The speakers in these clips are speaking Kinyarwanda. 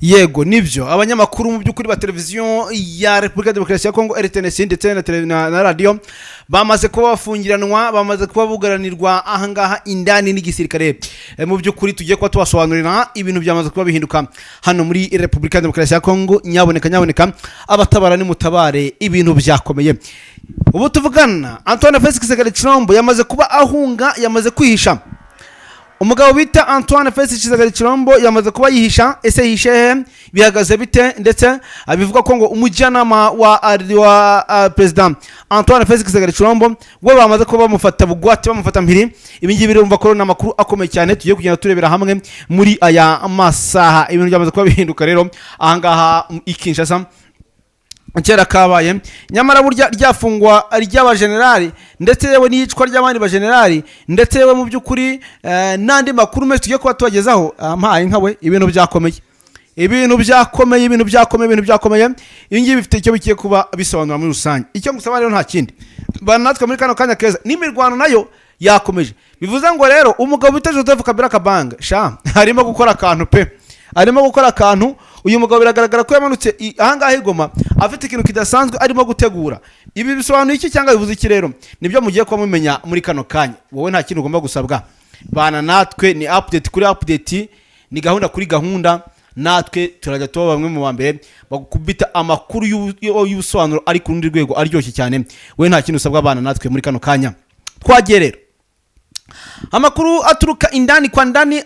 yego nibyo abanyamakuru mu by'ukuri ba televiziyo ya Repubulika Demokarasi ya Kongo RTNC ndetse na radio bamaze kuba bafungiranwa, bamaze kuba bugaranirwa ahangaha indani n'igisirikare. Mu by'ukuri tugiye kuba tubasobanurira ibintu byamaze kuba bihinduka hano muri Repubulika Demokarasi ya Kongo. Nyaboneka abatabara ni mutabare, ibintu byakomeye. Ubu tuvugana Antoine Félix Tshisekedi Tshilombo yamaze kuba ahunga, yamaze kwihisha. Umugabo bita Antoine Félix Tshisekedi Tshilombo yamaze kuba yihisha. Ese yihishe bihagaze bite? Ndetse abivuga ko ngo umujyanama wa president Antoine Félix Tshisekedi Tshilombo we bamaze kuba bamufata bugwate, bamufata mpiri. Ibi ngibi birumva ko n'amakuru akomeye cyane tugiye kugenda turebera hamwe muri aya masaha. Ibintu byamaze kuba bihinduka rero ahangaha ikinshasa kera kabaye. Nyamara burya ryafungwa ry'abajenerali ndetse yewe n'iyicwa ry'abandi bajenerali ndetse yewe mu by'ukuri n'andi makuru menshi tugiye kuba tubagezaho mpaye nkawe. Ibintu byakomeye. Ibi ngibi bifite icyo bikiye kuba bisobanura muri rusange. Icyo ngusaba rero nta kindi, banatwe muri kano kanya keza n'imirwano nayo yakomeje. Bivuze ngo rero umugabo bita Joseph Kabila Kabanga harimo gukora akantu pe, arimo gukora akantu. Uyu mugabo biragaragara ko yamanutse ahangaha igoma afite ikintu kidasanzwe arimo gutegura. Ibi bisobanuye iki cyangwa bivuze iki rero? Nibyo mugiye kuba mumenya muri kano kanya. Wowe nta kintu ugomba gusabwa, bana natwe ni update kuri update, ni gahunda kuri gahunda. Natwe turajya tuba bamwe mu bambere bagukubita amakuru y'ubusobanuro ari ku rundi rwego aryoshye cyane. Wowe nta kintu usabwa, bana natwe muri kano kanya. Twagiye rero amakuru aturuka indani kwa ndani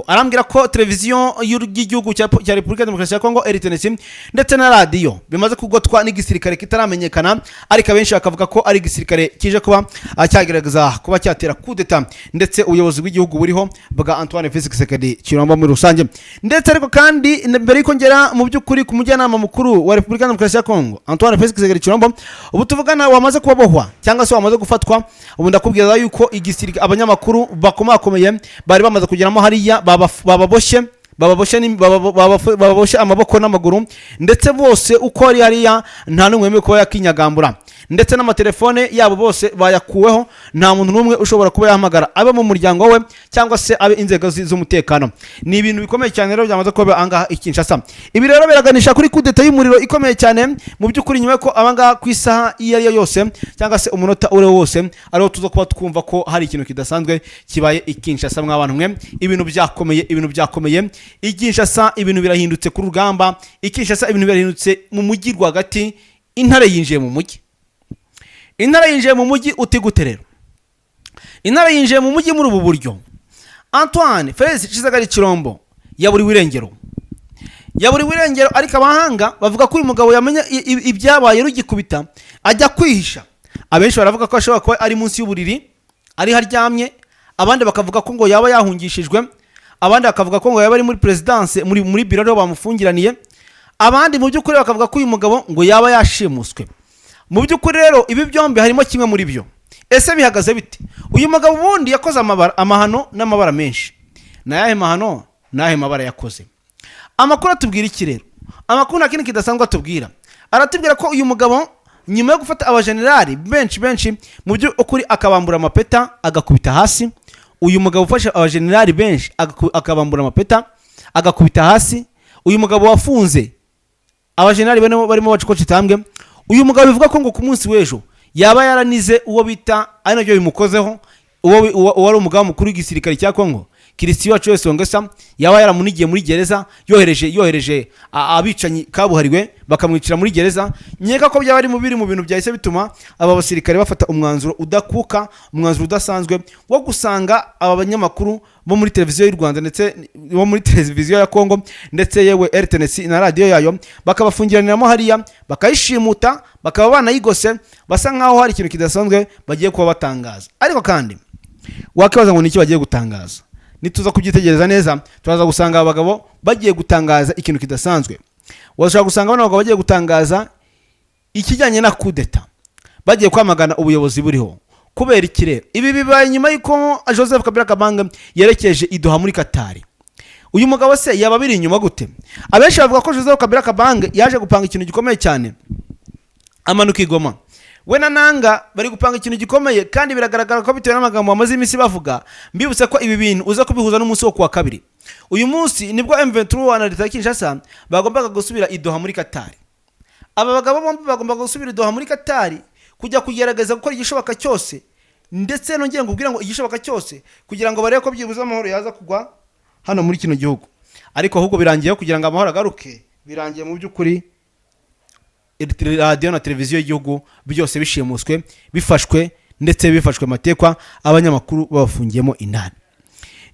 arambwira ko televiziyo y'igihugu cya Repubulika Demokarasi ya Kongo RTNC ndetse na radio bimaze kugotwa n'igisirikare kitaramenyekana, ariko benshi bakavuga ko ari igisirikare kije kuba cyagerageza kuba cyatera kudeta ndetse ubuyobozi bw'igihugu buriho bwa Antoine Félix Tshisekedi Tshilombo muri rusange. Ndetse ariko kandi mbere y'uko ngera mu by'ukuri ku mujyanama mukuru wa Repubulika Demokarasi ya Kongo Antoine Félix Tshisekedi Tshilombo, ubu tuvugana wamaze kubohwa cyangwa se wamaze gufatwa. Ubu ndakubwira yuko igisirikare abanyamakuru bakomakomeye bari bamaze kugeramo hariya bababoshe amaboko n'amaguru, ndetse bose uko ari hariya nta n'umwe wemewe kuba yakinyagambura, ndetse n'amatelefone yabo bose bayakuweho. Nta muntu n'umwe ushobora kuba yahamagara abe mu muryango we cyangwa se abe inzego z'umutekano. Ni ibintu bikomeye cyane rero byamaze kuba angaha ikinshasa. Ibi rero biraganisha kuri kudeta y'umuriro ikomeye cyane mu by'ukuri, nyuma ko abangaha ku isaha iyo ari yo yose cyangwa se umunota uri wose ariho tuzo kuba twumva ko hari ikintu kidasanzwe kibaye ikinshasa. Mw'abantu mwe, ibintu byakomeye ikinshasa, ibintu birahindutse ku rugamba. Ikinshasa ibintu birahindutse mu mujyi rwagati. Intare yinjiye mu mujyi utigute rero. Intare yinjiye mu mujyi muri ubu buryo. Antoine Félix Tshisekedi Tshilombo yaburiwe irengero, ariko abahanga bavuga ko uyu mugabo yamenye ibyabaye rugikubita ajya kwihisha. Abenshi baravuga ko ashobora kuba ari munsi y'uburiri ari haryamye, abandi bakavuga ko ngo yaba yahungishijwe, abandi bakavuga ko ngo yaba ari muri presidence muri biro rero bamufungiraniye, abandi mu by'ukuri bakavuga ko uyu mugabo ngo yaba yashimuswe. Mu by'ukuri rero ibi byombi harimo kimwe muri byo. Ese bihagaze bite? Uyu mugabo wundi yakoze amahano n'amabara menshi. Nayahe mahano nahe mabara yakoze? Amakuru atubwira iki rero? Amakuru nta kintu kidasanzwe atubwira. Aratubwira ko uyu mugabo nyuma yo gufata abajenerali benshi mu by'ukuri akabambura amapeta agakubita hasi. Uyu mugabo ufashe abajenerali benshi akabambura amapeta agakubita hasi. Uyu mugabo wafunze abajenerali barimo bacikoce tambwe. Uyu mugabo bivuga ko ngo ku munsi w'ejo yaba yaranize uwo bita ari nacyo bimukozeho, uwo ari umugabo mukuru w'igisirikare cya Kongo Christian Wachoe Songesa, yaba yaramunigiye muri gereza, yohereje abicanyi kabuhariwe bakamwicira muri gereza. Nyeka ko byaba ari mu bintu byahise bituma aba basirikare bafata umwanzuro udakuka, umwanzuro udasanzwe wo gusanga aba banyamakuru bo muri televiziyo y'u Rwanda ndetse bo muri televiziyo ya Kongo ndetse yewe RTNC na radio yayo, bakabafungiraniramo hariya, bakayishimuta, bakaba banayigose, basa nkaho hari ikintu kidasanzwe bagiye kuba batangaza. Ariko kandi wakibaza ngo niki bagiye gutangaza? Nituza kubyitegereza neza turaza gusanga abagabo bagiye gutangaza ikintu kidasanzwe. Washaka gusanga abagabo bagiye gutangaza ikijyanye na kudeta, bagiye kwamagana ubuyobozi buriho. Kubera iki rero? Ibi bibaye nyuma y'uko Joseph Kabila Kabanga yerekeje i Doha muri Qatar. Uyu mugabo se yaba biri inyuma gute? Abenshi bavuga ko Joseph Kabila Kabanga yaje gupanga ikintu gikomeye cyane, amanuka igoma. We na Nanga bari gupanga ikintu gikomeye, kandi biragaragara ko bitewe n'amagambo amaze imisi bavuga. Mbibutse ko ibi bintu uza kubihuza n'umunsi wo kuwa kabiri. uyu munsi nibwo M23 na leta ya Kinshasa bagombaga gusubira i Doha muri Qatar. Aba bagabo bombi bagombaga gusubira i Doha muri Qatar kujya kugerageza gukora igishoboka cyose, ndetse nongeye ngubwira ngo igishoboka cyose kugira ngo barebe ko byibuze amahoro yaza kugwa hano muri kino gihugu. Ariko ahubwo birangiye kugira ngo amahoro agaruke, birangiye mu by'ukuri radio na televiziyo y'igihugu byose bishimuswe, bifashwe ndetse bifashwe matekwa, abanyamakuru babafungiyemo indani.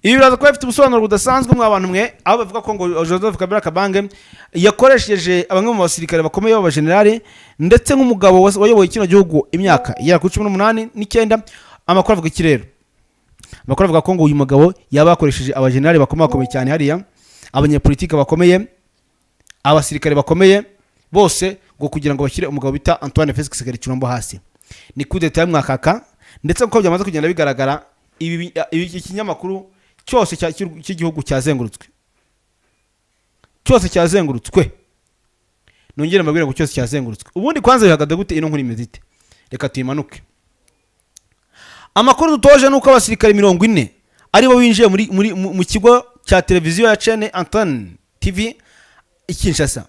Ibi biraza kuba bifite ubusobanuro budasanzwe mw'abantu mwe, aho bavuga ko ngo Joseph Kabila Kabange yakoresheje abamwe mu basirikare bakomeye b'abajenerali ndetse nk'umugabo wayoboye kino gihugu imyaka igera kuri 18 9. Amakuru avuga iki rero? Amakuru avuga ko ngo uyu mugabo yaba yakoresheje abajenerali bakomeye cyane hariya, abanyepolitike bakomeye, abasirikare bakomeye bose ngo kugira ngo bashyire umugabo bita Antoine Félix Tshisekedi Tshilombo hasi. Ni coup d'état mwakaka, ndetse ko byamaze kugenda bigaragara ibi kinyamakuru cyose cy'igihugu cyazengurutswe, cyose cyazengurutswe. Nongere mbabwire ngo cyose cyazengurutswe. Ubundi kwanza bihagaze gute ino nkuru imeze ite? Reka tuyimanuke. Amakuru dutoje nuko abasirikare 40 ari bo binjiye mu kigo cya televiziyo ya chaîne Antenne TV Kinshasa.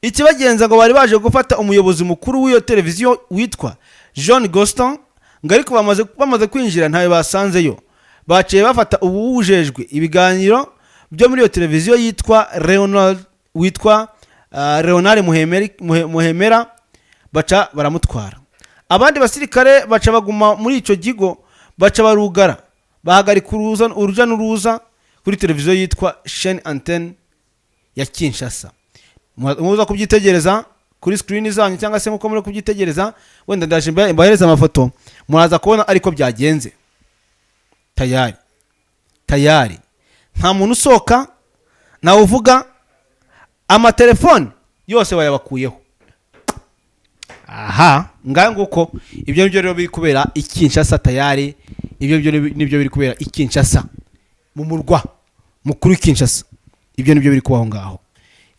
Ikibagenza ngo bari baje gufata umuyobozi mukuru w'iyo televiziyo witwa John Goston, ngo ariko bamaze kwinjira ntawe basanzeyo. Baciye bafata ubujejwe ibiganiro byo muri iyo televiziyo yitwa Leonard Muhemera, baca baramutwara. Abandi basirikare baca baguma muri ico gigo, baca barugara, bahagarika uruja n'uruza kuri televiziyo yitwa Chaîne Antenne ya Kinshasa. Muza kubyitegereza kuri screen zanyu cyangwa se nko muri kubyitegereza, wenda ndaje mbahereza amafoto muraza kubona ariko byagenze. Tayari nta muntu usoka, nawe uvuga, amatelefone yose bayabakuyeho. Aha ngaho nguko ibyo rero biri kubera i Kinshasa. Tayari ibyo nibyo biri kubera i Kinshasa, mu murwa mukuru i Kinshasa. Ibyo nibyo biri kubaho ngaho.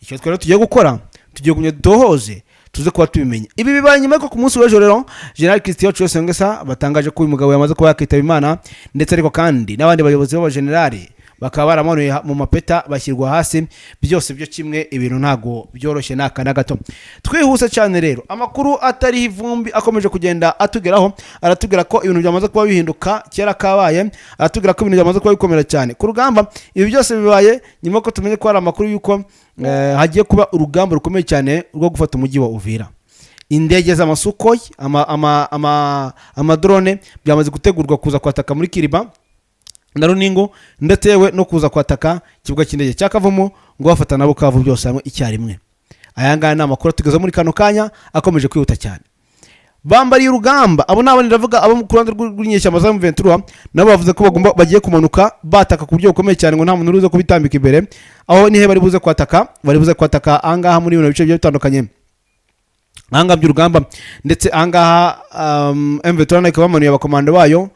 Icyo twari tugiye gukora, tugiye kunya dohoze tuze kuba tubimenya. Ibi bibaye nyuma ko ku munsi w'ejo rero General Christian Chiyosengesa batangaje ko uyu mugabo yamaze kuba yakitaba Imana, ndetse ariko kandi n'abandi bayobozi b'abajenerali bakaba baramanuye mu mapeta bashyirwa hasi. Byose byo kimwe, ibintu ntago byoroshye naka na gato. Twihuse cyane rero, amakuru atari ivumbi akomeje kugenda atugeraho, aratubwira ko ibintu byamaze kuba bihinduka kera kabaye, aratubwira ko ibintu byamaze kuba bikomera cyane ku rugamba. Ibi byose bibaye nyuma ko tumenye ko hari amakuru yuko hagiye kuba urugamba rukomeye cyane rwo gufata umujyi wa Uvira. Indege z'amasukoyi, amadrone byamaze gutegurwa kuza kwataka muri Kiriba na Runingo, ndetse yewe no kuza kwataka kibuga cy'indege cya Kavumu ngo bafata nabo Kavu byose hamwe icyarimwe. Aya ngaya ni amakuru tugeze muri kano kanya akomeje kwihuta cyane. Bambariye urugamba abo nabandi ndavuga abo ku ruhande rw'inyeshyamba za M23 nabo bavuze ko bagiye kumanuka bataka ku buryo bukomeye cyane ngo nta muntu uruze kubitambika imbere. Aho nihe bari buze kwataka angaha muri bino bice byo bitandukanye anga by'urugamba, ndetse angaha M23 nayo bamanuye abakomando bayo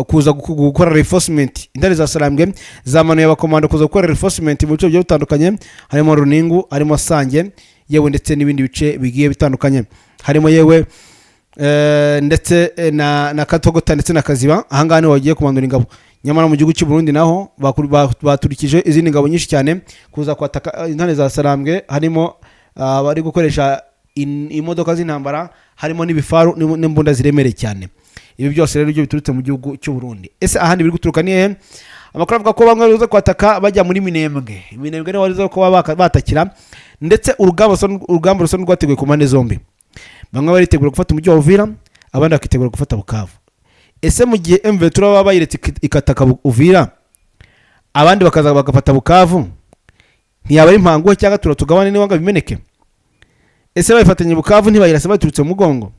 kuza gukora reinforcement. Intare za Sarambwe zamanuye abakomando kuza gukora reinforcement mu bice byo bitandukanye, harimo Runingu, harimo Sange, yewe ndetse n'ibindi bice bigiye bitandukanye, harimo yewe ndetse na Katogota ndetse na Kaziba. Ahangaha ni wagiye kumandura ingabo. Nyamara mu gihugu cy'u Burundi naho baturikije izindi ngabo nyinshi cyane kuza kwataka intare za Sarambwe, harimo bari gukoresha imodoka z'intambara, harimo n'ibifaru n'imbunda ziremereye cyane. Ibi byose rero byo biturutse mu gihugu cy'u Burundi. Ese ahandi biri guturuka ni he? Amakuru avuga ko bamwe baza kwataka bajya muri Minembwe niho barizo ko batakira, ndetse urugamba rusa n'urwateguye ku mpande zombi. Bamwe baritegura gufata umujyi wa Uvira, abandi bakitegura gufata Bukavu. Ese mu gihe M23 baba bayiretse ikataka Uvira, abandi bakaza bagafata Bukavu, ntiyaba ari impango cyangwa turatugabane niwanga bimeneke? Ese bayifatanye Bukavu ntibayirasa baturutse mu mugongo,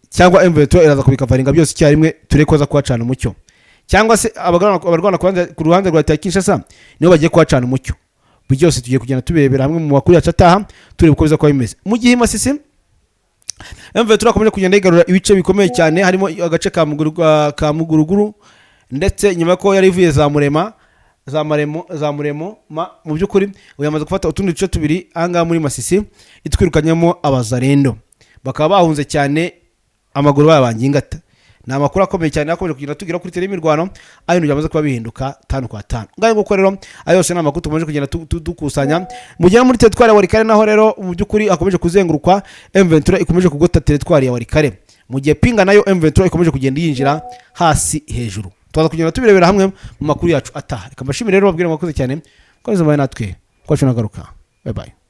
cyangwa M23 iraza kubikavaringa byose icyarimwe turekoza kwacana umucyo, cyangwa se abarwana ku ruhande rwa Kinshasa nibo bagiye kwacana umucyo? Byose tugiye kugenda tubebera hamwe mu makuru yacu ataha turebe uko biza kuba bimeze. Mu gihe Masisi M23 akomeje kugenda yigarura ibice bikomeye cyane, harimo agace ka Muguruguru, ndetse nyuma ko yari ivuye za Muremo mu by'ukuri uyamaze gufata utundi duce tubiri anga muri Masisi itwirukanyemo abazarendo, bakaba bahunze cyane amaguru babangingata. ni amakuru akomeye cyane yakomeje kugenda tugira kuri tele imirwano ayo ibintu byamaze kuba bihinduka 5-5 ngayo nguko rero ayo yose ni amakuru tumaze kugenda dukusanya mugera muri teritwari ya Walikale naho rero mu byukuri akomeje kuzengurukwa M23 ikomeje kugota teritwari ya Walikale mu gihe pinga nayo M23 ikomeje kugenda yinjira hasi hejuru tuza kugenda tubirebera hamwe mu makuru yacu ataha reka mbashimire rero babwire mwakoze cyane ko natwe kwacu nagaruka bye bye